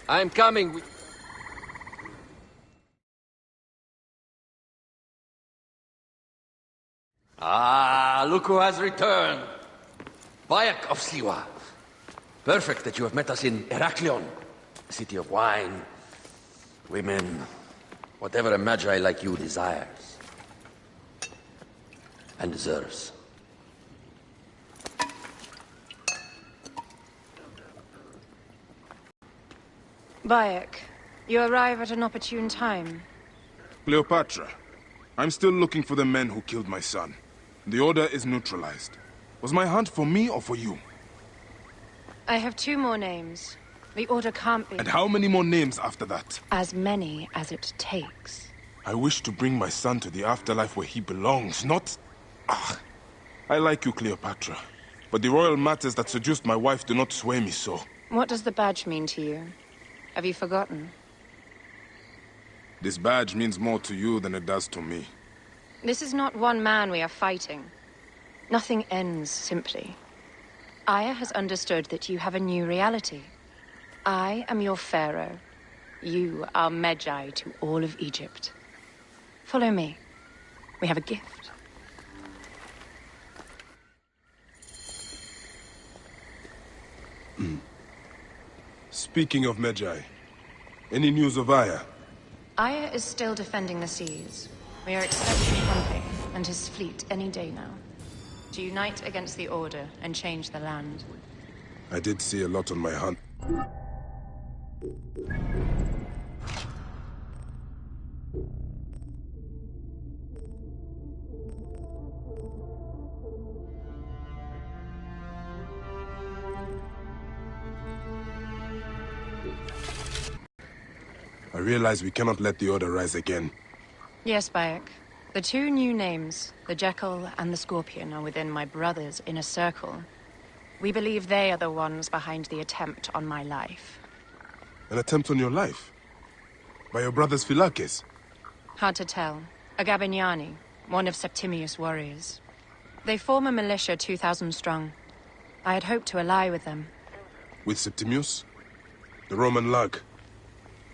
I'm coming. Ah, look who has returned. Bayek of Siwa. Perfect that you have met us in Heraklion, city of wine, women, whatever a magi like you desires and deserves. Bayek, you arrive at an opportune time. Cleopatra, I'm still looking for the men who killed my son. The Order is neutralized. Was my hunt for me or for you? I have 2 more names. The Order can't be... And how many more names after that? As many as it takes. I wish to bring my son to the afterlife where he belongs, not... Ah, I like you, Cleopatra. But the royal matters that seduced my wife do not sway me so. What does the badge mean to you? Have you forgotten? This badge means more to you than it does to me. This is not one man we are fighting. Nothing ends simply. Aya has understood that you have a new reality. I am your pharaoh. You are Medjay to all of Egypt. Follow me. We have a gift. Speaking of Medjay, any news of Aya? Aya is still defending the seas. We are expecting Pompey and his fleet any day now. To unite against the Order and change the land. I did see a lot on my hunt. I realize we cannot let the Order rise again. Yes, Bayek. The 2 new names, the Jekyll and the Scorpion, are within my brother's inner circle. We believe they are the ones behind the attempt on my life. An attempt on your life? By your brother's Phylakes? Hard to tell. A Gabiniani, one of Septimius' warriors. They form a militia 2,000 strong. I had hoped to ally with them. With Septimius? The Roman lug?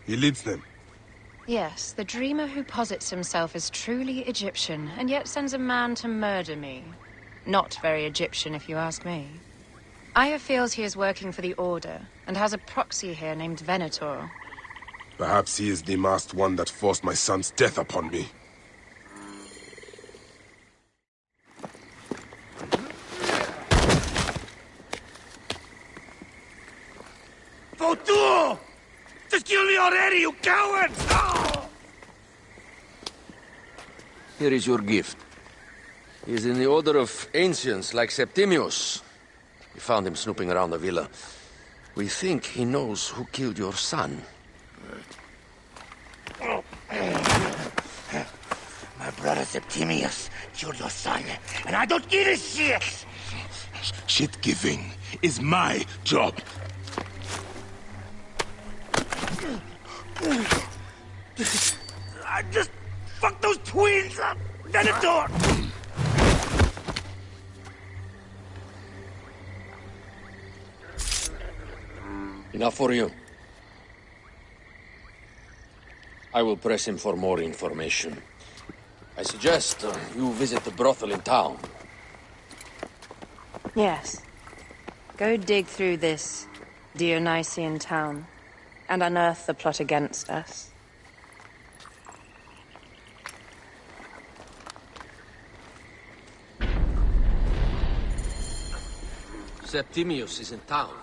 He leads them? Yes, the dreamer who posits himself as truly Egyptian, and yet sends a man to murder me. Not very Egyptian, if you ask me. Aya feels he is working for the Order, and has a proxy here named Venator. Perhaps he is the masked one that forced my son's death upon me. Fotu! Just kill me already, you cowards! Oh! Here is your gift. He is in the order of ancients like Septimius. We found him snooping around the villa. We think he knows who killed your son. My brother Septimius killed your son, and I don't give a shit! Shit-giving is my job. I just fucked those twins up! Venator! Enough for you. I will press him for more information. I suggest you visit the brothel in town. Yes. Go dig through this Dionysian town, and unearth the plot against us. Septimius is in town.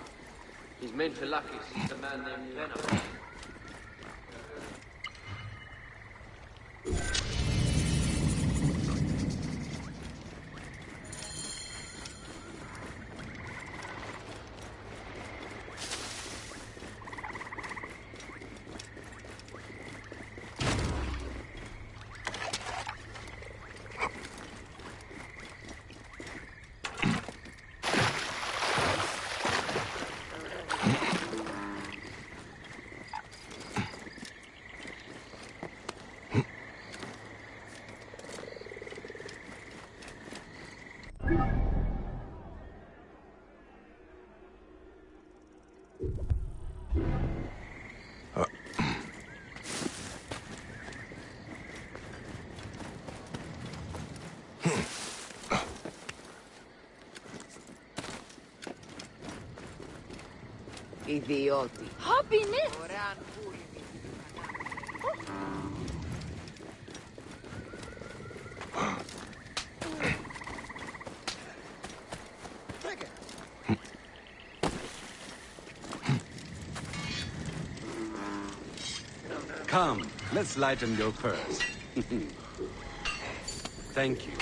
His main Phylakes is a man named Venator. Idioti. Happiness! Come, let's lighten your purse. Thank you.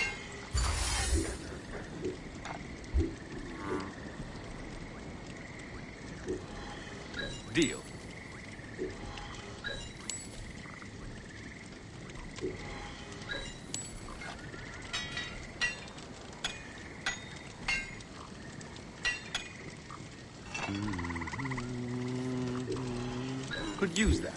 Deal. Could use that.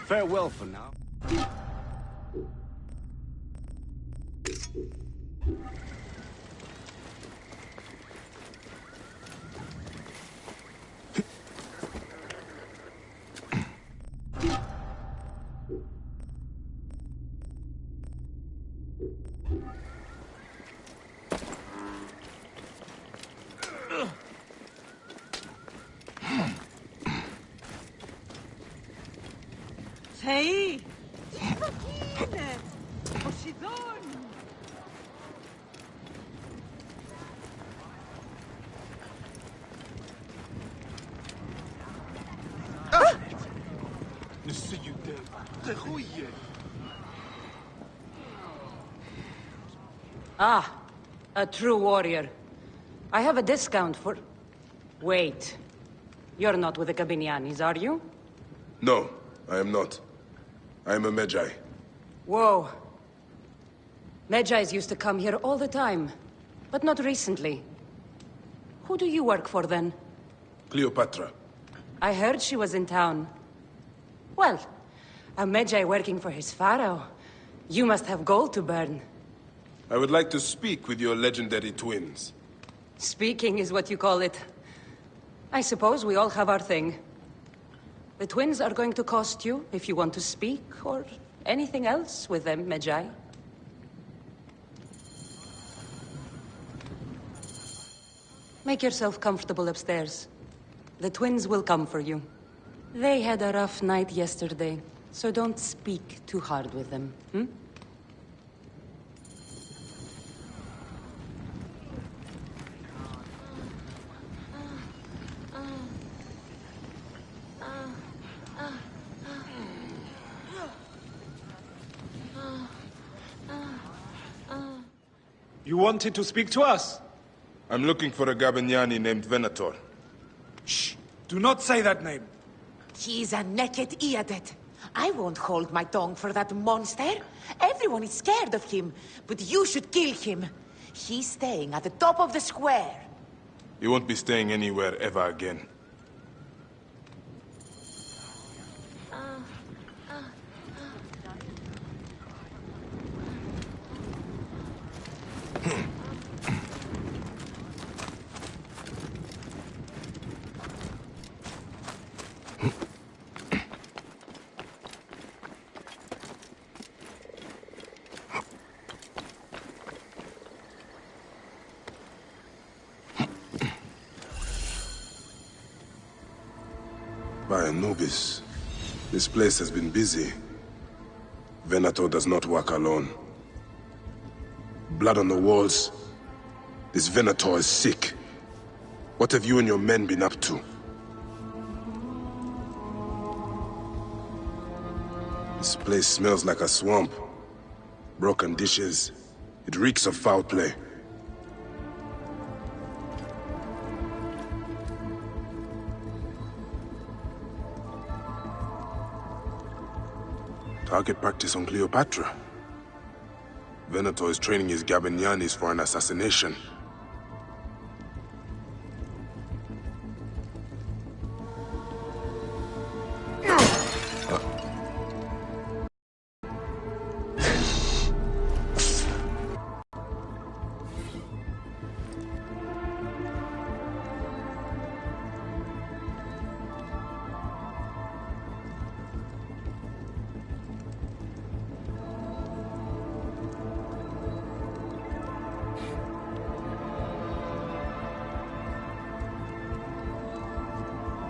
Farewell for now. Sei! Fucking! Poseidon! Ah, a true warrior. I have a discount for... Wait. You're not with the Gabinianis, are you? No, I am not. I am a Medjay. Whoa. Medjais used to come here all the time, but not recently. Who do you work for, then? Cleopatra. I heard she was in town. Well, a Medjay working for his pharaoh. You must have gold to burn. I would like to speak with your legendary twins. Speaking is what you call it. I suppose we all have our thing. The twins are going to cost you if you want to speak, or anything else with them, Medjay. Make yourself comfortable upstairs. The twins will come for you. They had a rough night yesterday, so don't speak too hard with them, hmm? You wanted to speak to us? I'm looking for a Gabiniani named Venator. Shh! Do not say that name. He's a naked idiot. I won't hold my tongue for that monster. Everyone is scared of him, but you should kill him. He's staying at the top of the square. He won't be staying anywhere ever again. By Anubis, this place has been busy. Venator does not work alone. Blood on the walls. This Venator is sick. What have you and your men been up to? This place smells like a swamp. Broken dishes. It reeks of foul play. Target practice on Cleopatra. Venator is training his Gabinianis for an assassination.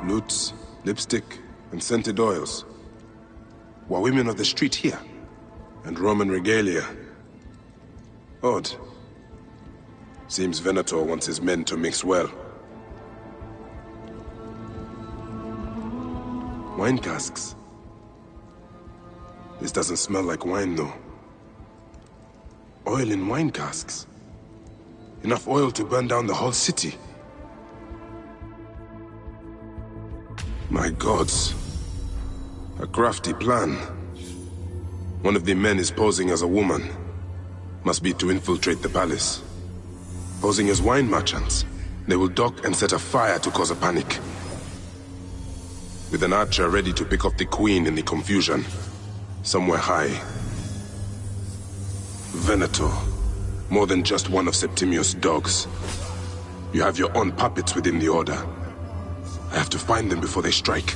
Lutes, lipstick, and scented oils. While women of the street here, and Roman regalia. Odd. Seems Venator wants his men to mix well. Wine casks. This doesn't smell like wine, though. Oil in wine casks. Enough oil to burn down the whole city. My gods. A crafty plan. One of the men is posing as a woman. Must be to infiltrate the palace. Posing as wine merchants, they will dock and set a fire to cause a panic. With an archer ready to pick off the queen in the confusion. Somewhere high. Venator. More than just one of Septimius' dogs. You have your own puppets within the Order. I have to find them before they strike.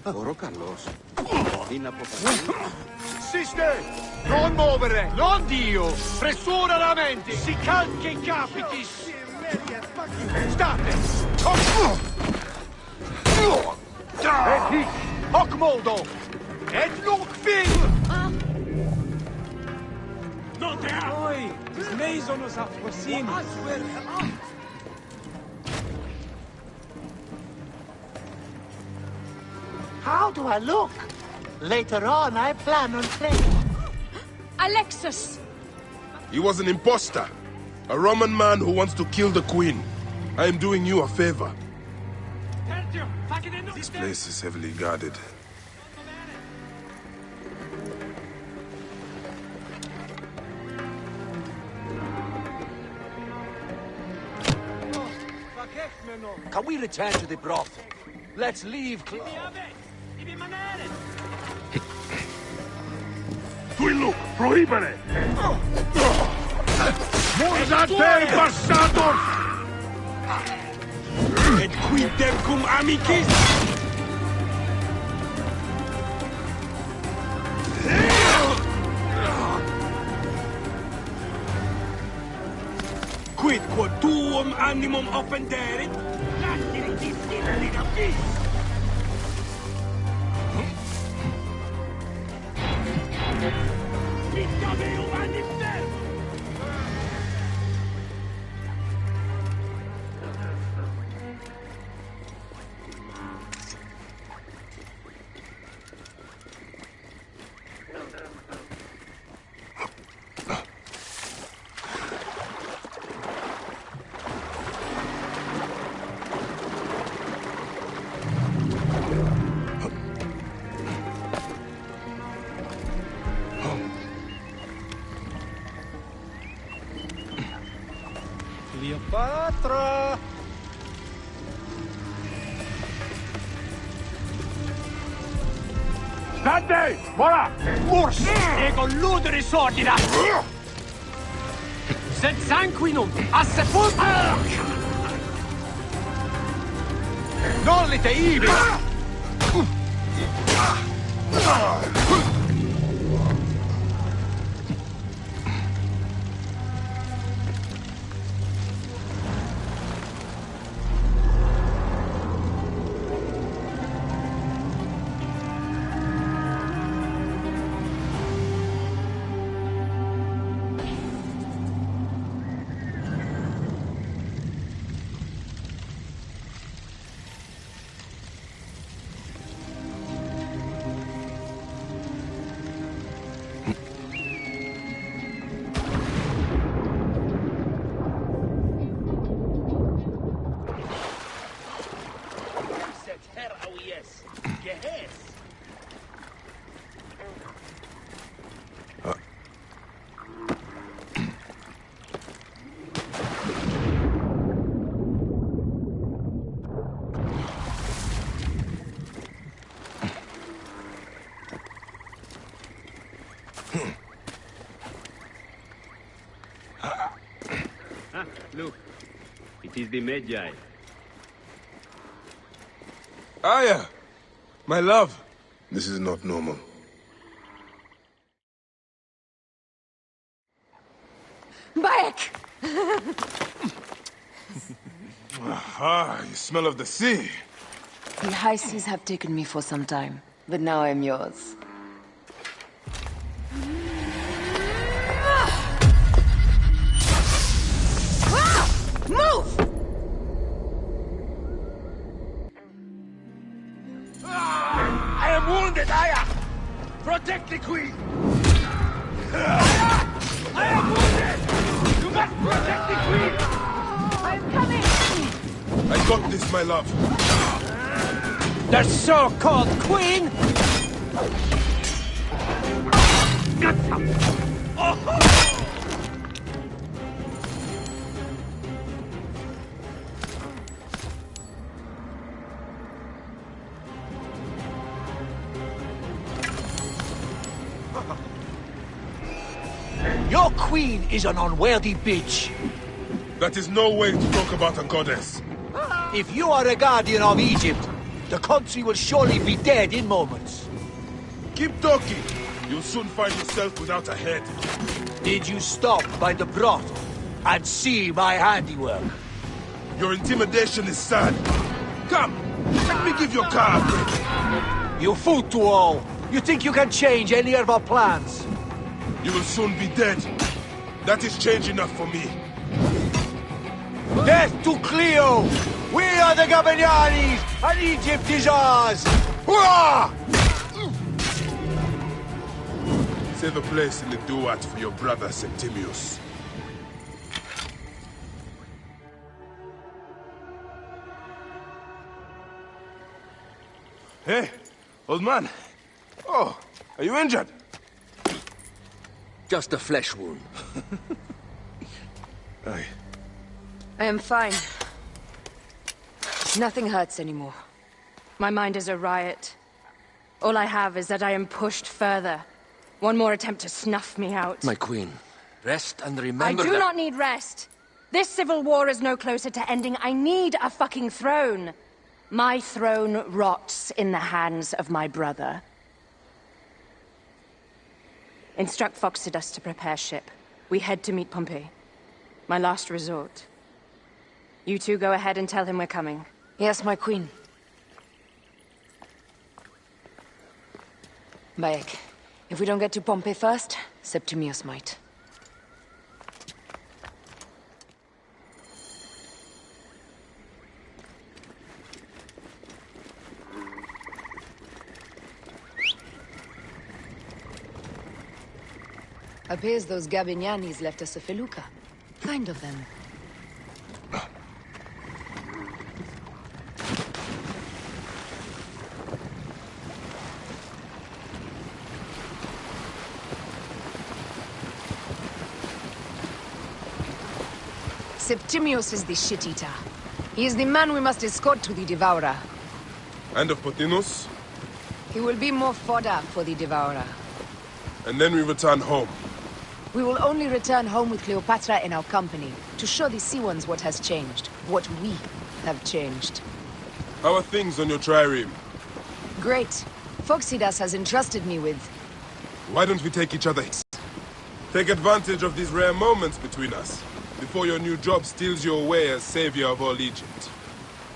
Oro Carlos. Sister! Non muovere! Non Dio! Pressura la mente! Si calca i capiti! State! Et hic! Hoc modo! Et nunc fin! Non te Oi! Smeison nos approximes! How do I look? Later on, I plan on playing. Alexis! He was an imposter. A Roman man who wants to kill the queen. I am doing you a favor. This place is heavily guarded. Can we return to the brothel? Let's leave. Tuilu, prohibere! Monsate, bastardos! Et quintem cum amicis! Quid quod tuum animum offenderit? Cleopatra! Stante! Voilà! Urs! Ego luderis ordina! Sed sanguinum a sepulcro! Nollite ibi! Look, it is the Magi. Aya! My love! This is not normal. Bayek! Aha, you smell of the sea. The high seas have taken me for some time, but now I'm yours. Move! I am wounded, Aya! Protect the queen! I am wounded! You must protect the queen! I'm coming! I got this, my love. The so-called queen? Got some! Oh! Your queen is an unworthy bitch. That is no way to talk about a goddess. If you are a guardian of Egypt, the country will surely be dead in moments. Keep talking. You'll soon find yourself without a head. Did you stop by the brothel and see my handiwork? Your intimidation is sad. Come, let me give your car a break. You fool to all. You think you can change any of our plans? You will soon be dead. That is change enough for me. Death to Cleo! We are the Gabanianis, and Egypt is ours! Hurrah! Save a place in the duat for your brother Septimius. Hey, old man. Oh, are you injured? Just a flesh wound. Aye. I am fine. Nothing hurts anymore. My mind is a riot. All I have is that I am pushed further. One more attempt to snuff me out. My queen, rest and remember I do that... not need rest. This civil war is no closer to ending. I need a fucking throne. My throne rots in the hands of my brother. Instruct Phoxidas to prepare ship. We head to meet Pompey. My last resort. You two go ahead and tell him we're coming. Yes, my queen. Bayek, if we don't get to Pompey first, Septimius might. Appears those Gabinianis left us a felucca. Kind of them. Septimius is the shit-eater. He is the man we must escort to the Devourer. And of Pothinus? He will be more fodder for the Devourer. And then we return home. We will only return home with Cleopatra in our company, to show the Sea Ones what has changed, what we have changed. How are things on your trireme? Great. Phoxidas has entrusted me with... Why don't we take each other? Take advantage of these rare moments between us, before your new job steals you away as savior of all Egypt.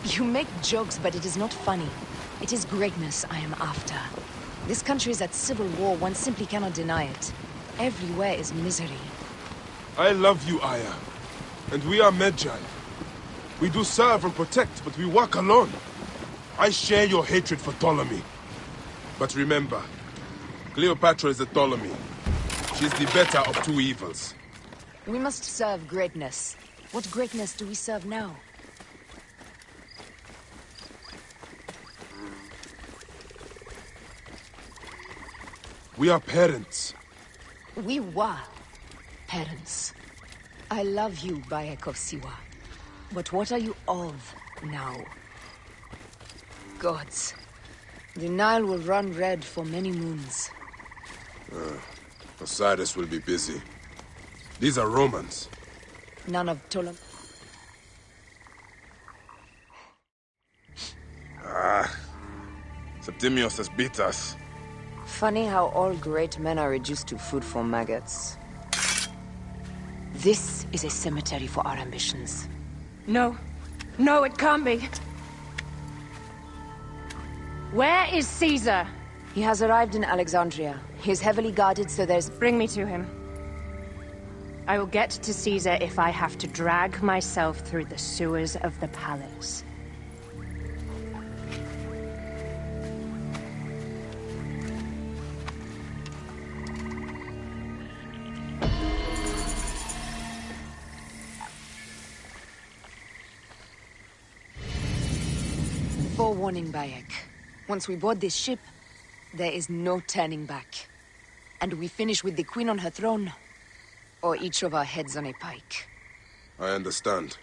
You make jokes, but it is not funny. It is greatness I am after. This country is at civil war, one simply cannot deny it. Everywhere is misery. I love you, Aya. And we are Medjay. We do serve and protect, but we work alone. I share your hatred for Ptolemy. But remember, Cleopatra is a Ptolemy. She's the better of two evils. We must serve greatness. What greatness do we serve now? We are parents. We were parents. I love you, Bayek of Siwa. But what are you of now? Gods. The Nile will run red for many moons. Osiris will be busy. These are Romans. None of Ptolemy. Septimius has beat us. Funny how all great men are reduced to food for maggots. This is a cemetery for our ambitions. No. No, it can't be. Where is Caesar? He has arrived in Alexandria. He is heavily guarded, so there's... Bring me to him. I will get to Caesar if I have to drag myself through the sewers of the palace. Forewarning, Bayek. Once we board this ship, there is no turning back. And we finish with the Queen on her throne, or each of our heads on a pike. I understand.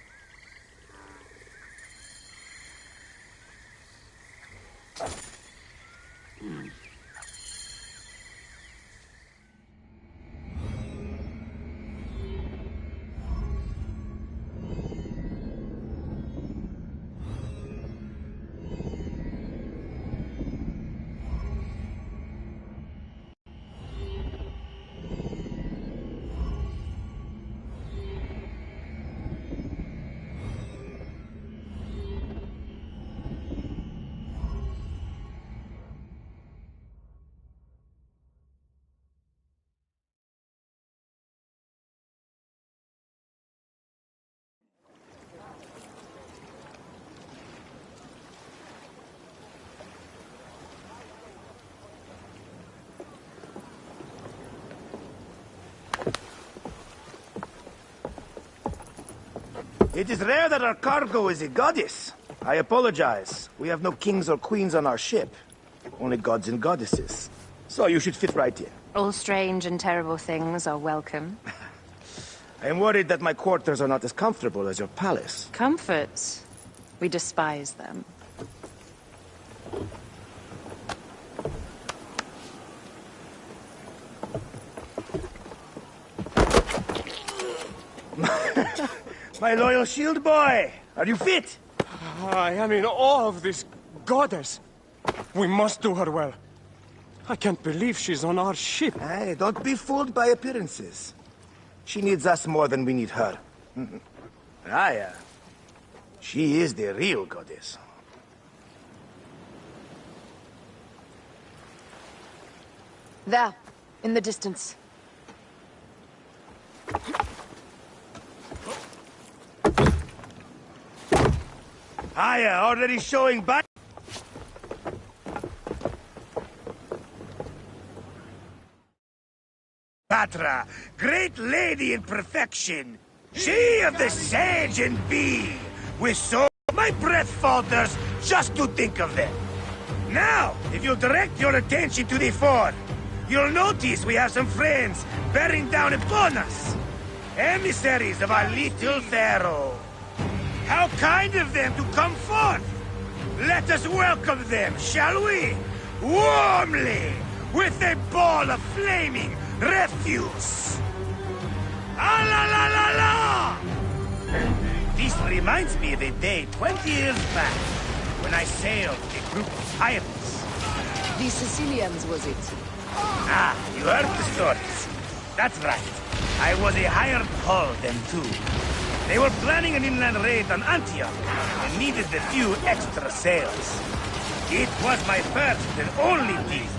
It is rare that our cargo is a goddess. I apologize. We have no kings or queens on our ship. Only gods and goddesses. So you should fit right in. All strange and terrible things are welcome. I am worried that my quarters are not as comfortable as your palace. Comforts? We despise them. My loyal shield boy! Are you fit? I am in awe of this goddess. We must do her well. I can't believe she's on our ship. Hey, don't be fooled by appearances. She needs us more than we need her. Raya. She is the real goddess. There, in the distance. Aya, already showing back. Patra, great lady in perfection. She of the sage and bee. With so my breath falters just to think of them. Now, if you'll direct your attention to the fort, you'll notice we have some friends bearing down upon us. Emissaries of our little pharaoh. How kind of them to come forth! Let us welcome them, shall we? Warmly, with a ball of flaming refuse! Ah la la la la! This reminds me of a day 20 years back, when I sailed with a group of pirates. The Sicilians, was it? Ah, you heard the stories. That's right. I was a hired hull then too. They were planning an inland raid on Antioch and needed a few extra sails. It was my first and only peek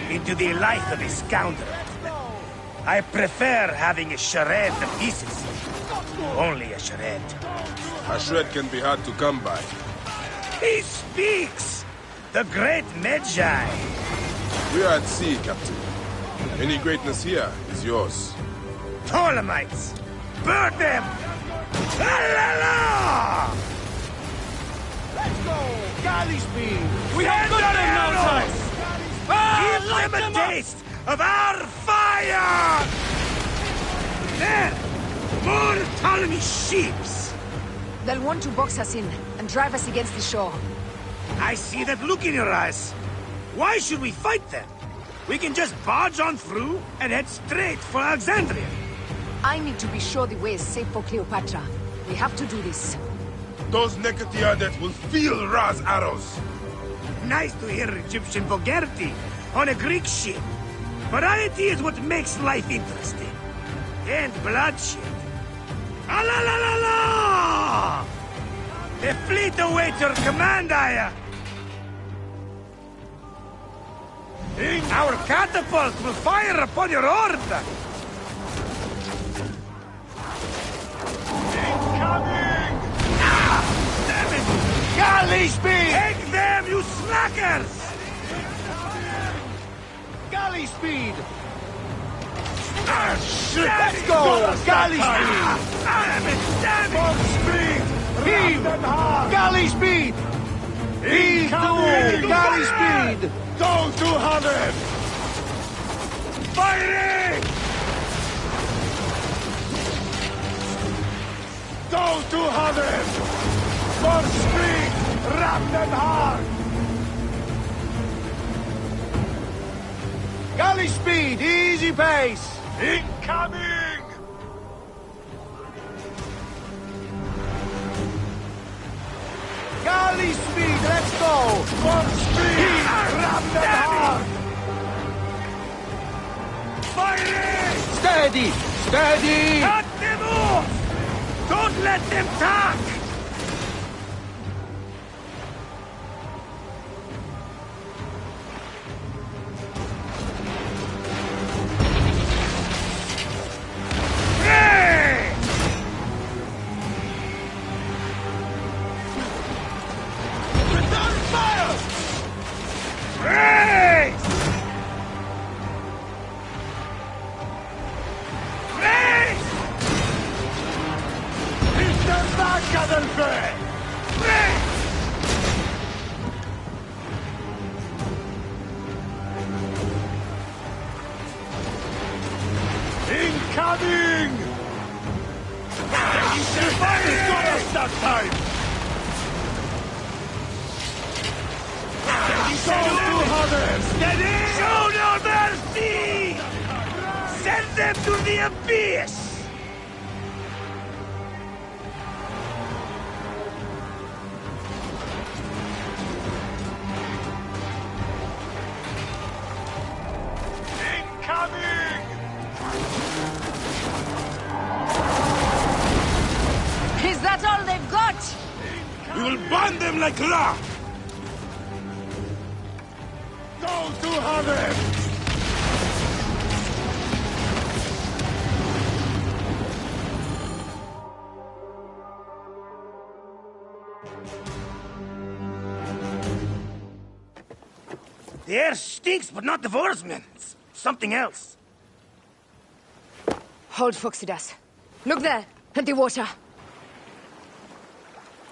into the life of a scoundrel. I prefer having a charade of pieces. Only a charade. A shred can be hard to come by. He speaks! The great Medjay! We are at sea, Captain. Any greatness here is yours. Ptolemites! Burn them! La la la! Let's go! Galley speed! We have good arrows! Ah, Give them a taste of our fire! There! More Ptolemy ships! They'll want to box us in and drive us against the shore. I see that look in your eyes. Why should we fight them? We can just barge on through and head straight for Alexandria. I need to be sure the way is safe for Cleopatra. We have to do this. Those Nekatiades will feel Ra's arrows. Nice to hear Egyptian vulgarity on a Greek ship. Variety is what makes life interesting. And bloodshed. Ah la la la la! The fleet awaits your command, Aya! Our catapult will fire upon your order! Incoming! Ah! Damn it! Galley speed! Take them, you slackers! Galley speed! Ah, shit! Let's go! Galley speed! Damn it! Damn it! Bomb speed! Heave! Galley speed! Heave to galley speed! Go 200! Firing! Go 200! For speed! Wrap them hard! Galley speed! Easy pace! Incoming! Galley speed! Let's go! For speed! Wrap them hard! Firing! Steady! Steady! Cut them off! Don't let them talk! Hey! Return fire! Race! Race! Attacca del Fe! Race! Incoming! The fire's got us that time! Go 200! Steady! Show no mercy! Send them to the abyss! Incoming! Is that all they've got? We will burn them like rock! Go 200! The air stinks, but not the Vorsmen. It's something else. Hold, Phoxidas. Look there, at the water.